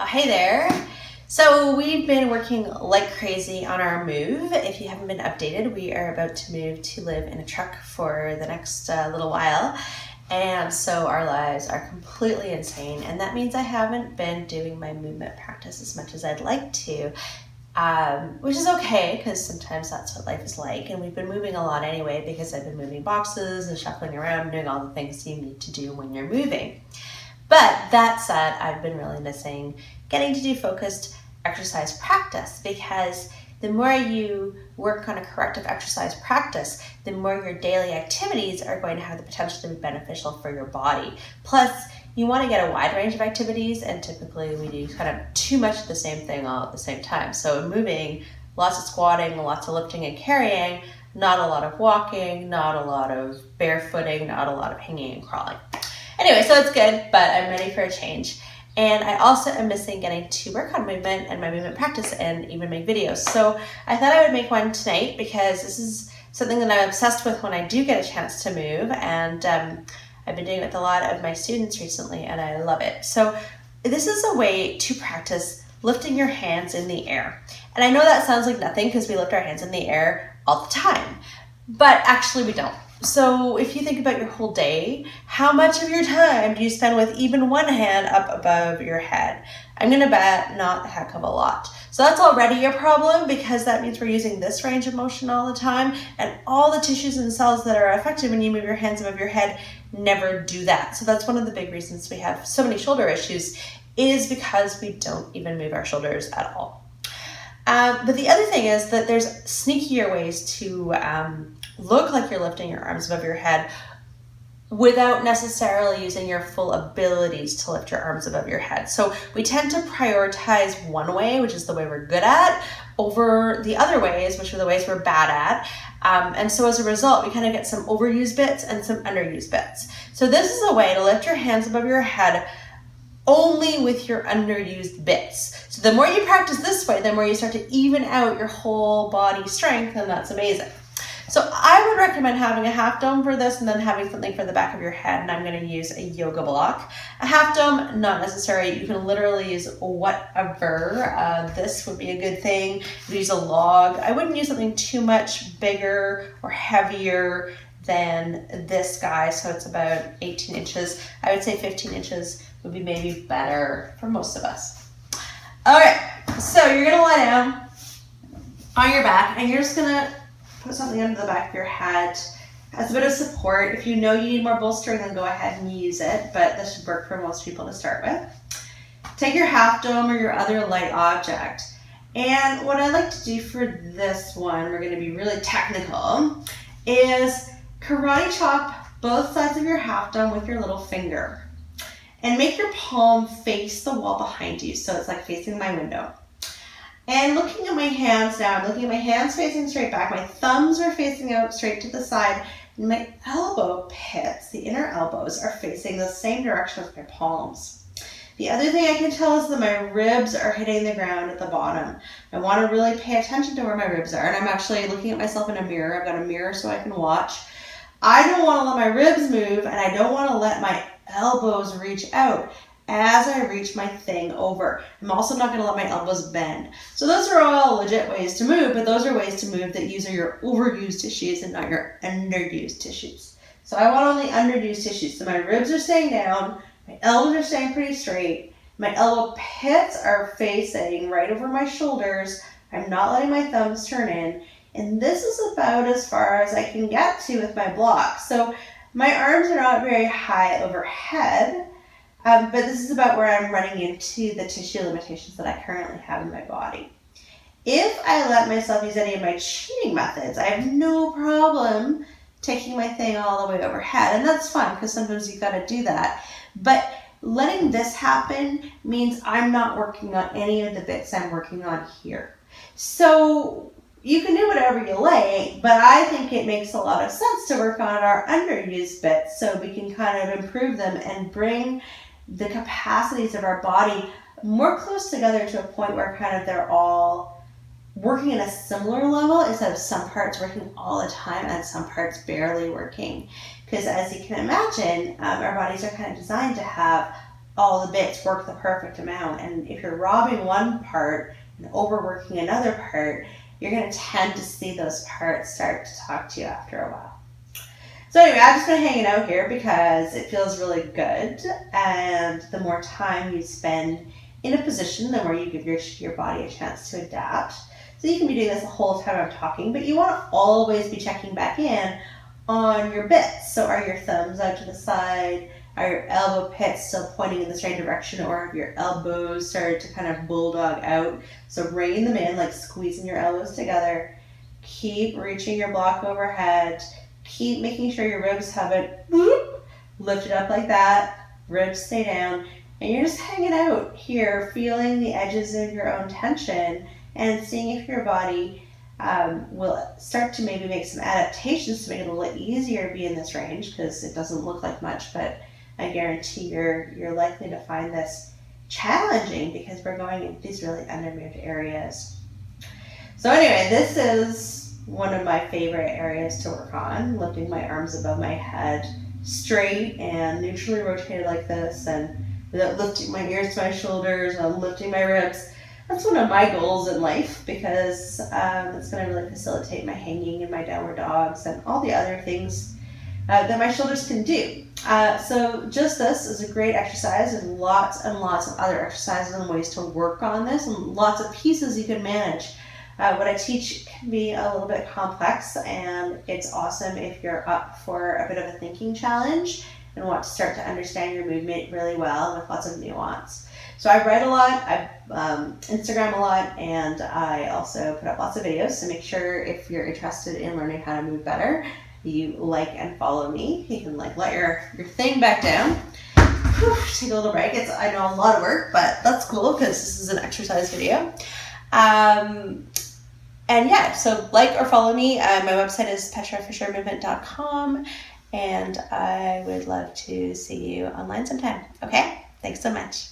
Hey there. So we've been working like crazy on our move. If you haven't been updated, we are about to move to live in a truck for the next little while. And so our lives are completely insane. And that means I haven't been doing my movement practice as much as I'd like to, which is okay because sometimes that's what life is like. And we've been moving a lot anyway because I've been moving boxes and shuffling around and doing all the things you need to do when you're moving. But that said, I've been really missing getting to do focused exercise practice, because the more you work on a corrective exercise practice, the more your daily activities are going to have the potential to be beneficial for your body. Plus, you want to get a wide range of activities, and typically we do kind of too much of the same thing all at the same time. So moving, lots of squatting, lots of lifting and carrying, not a lot of walking, not a lot of barefooting, not a lot of hanging and crawling. Anyway, so it's good, but I'm ready for a change. And I also am missing getting to work on movement and my movement practice and even make videos. So I thought I would make one tonight because this is something that I'm obsessed with when I do get a chance to move. And I've been doing it with a lot of my students recently and I love it. So this is a way to practice lifting your hands in the air. And I know that sounds like nothing because we lift our hands in the air all the time, but actually we don't. So if you think about your whole day, how much of your time do you spend with even one hand up above your head? I'm going to bet not a heck of a lot. So that's already a problem because that means we're using this range of motion all the time, and all the tissues and cells that are affected when you move your hands above your head never do that. So that's one of the big reasons we have so many shoulder issues, is because we don't even move our shoulders at all. But the other thing is that there's sneakier ways to look like you're lifting your arms above your head without necessarily using your full abilities to lift your arms above your head. So we tend to prioritize one way, which is the way we're good at, over the other ways, which are the ways we're bad at. And so as a result, we kind of get some overused bits and some underused bits. So this is a way to lift your hands above your head only with your underused bits. So the more you practice this way, the more you start to even out your whole body strength, and that's amazing. So I would recommend having a half dome for this and then having something for the back of your head, and I'm going to use a yoga block. A half dome, not necessary. You can literally use whatever. This would be a good thing. You could use a log. I wouldn't use something too much bigger or heavier than this guy, so it's about 18 inches. I would say 15 inches would be maybe better for most of us. All right, so you're going to lie down on your back, and you're just going to put something under the back of your head as a bit of support. If you know you need more bolstering, then go ahead and use it, but this should work for most people to start with. Take your half dome or your other light object. And what I like to do for this one, we're going to be really technical, is karate chop both sides of your half dome with your little finger. And make your palm face the wall behind you, so it's like facing my window. And looking at my hands now, I'm looking at my hands facing straight back. My thumbs are facing out straight to the side. And my elbow pits, the inner elbows, are facing the same direction as my palms. The other thing I can tell is that my ribs are hitting the ground at the bottom. I want to really pay attention to where my ribs are. And I'm actually looking at myself in a mirror. I've got a mirror so I can watch. I don't want to let my ribs move, and I don't want to let my elbows reach out as I reach my thing over. I'm also not going to let my elbows bend. So those are all legit ways to move, but those are ways to move that use your overused tissues and not your underused tissues. So I want only underused tissues. So my ribs are staying down, my elbows are staying pretty straight, my elbow pits are facing right over my shoulders. I'm not letting my thumbs turn in, and this is about as far as I can get to with my block. So my arms are not very high overhead, but this is about where I'm running into the tissue limitations that I currently have in my body. If I let myself use any of my cheating methods, I have no problem taking my thing all the way overhead, and that's fun because sometimes you've got to do that. But letting this happen means I'm not working on any of the bits I'm working on here. So you can do whatever you like, but I think it makes a lot of sense to work on our underused bits so we can kind of improve them and bring the capacities of our body more close together to a point where kind of they're all working at a similar level instead of some parts working all the time and some parts barely working. Because as you can imagine, our bodies are kind of designed to have all the bits work the perfect amount. And if you're robbing one part and overworking another part, you're going to tend to see those parts start to talk to you after a while. So anyway, I've just been hanging out here because it feels really good, and the more time you spend in a position, the more you give your body a chance to adapt. So you can be doing this the whole time I'm talking, but you want to always be checking back in on your bits. So are your thumbs out to the side? Are your elbow pits still pointing in the same direction, or have your elbows started to kind of bulldog out? So rein them in, like squeezing your elbows together. Keep reaching your block overhead. Keep making sure your ribs have it lifted up like that. Ribs stay down. And you're just hanging out here, feeling the edges of your own tension and seeing if your body will start to maybe make some adaptations to make it a little easier to be in this range, because it doesn't look like much, but I guarantee you're likely to find this challenging because we're going into these really undermoved areas. So anyway, this is one of my favorite areas to work on, lifting my arms above my head straight and neutrally rotated like this, and without lifting my ears to my shoulders, and lifting my ribs. That's one of my goals in life, because it's going to really facilitate my hanging and my downward dogs and all the other things that my shoulders can do. So just this is a great exercise. There's lots and lots of other exercises and ways to work on this, and lots of pieces you can manage. What I teach can be a little bit complex, and it's awesome if you're up for a bit of a thinking challenge and want to start to understand your movement really well with lots of nuance. So I write a lot, I Instagram a lot, and I also put up lots of videos. So make sure if you're interested in learning how to move better, you like and follow me. You can let your thing back down. Whew, take a little break. It's, I know, a lot of work, but that's cool because this is an exercise video. And yeah, so like or follow me. My website is petrafishermovement.com, and I would love to see you online sometime. Okay? Thanks so much.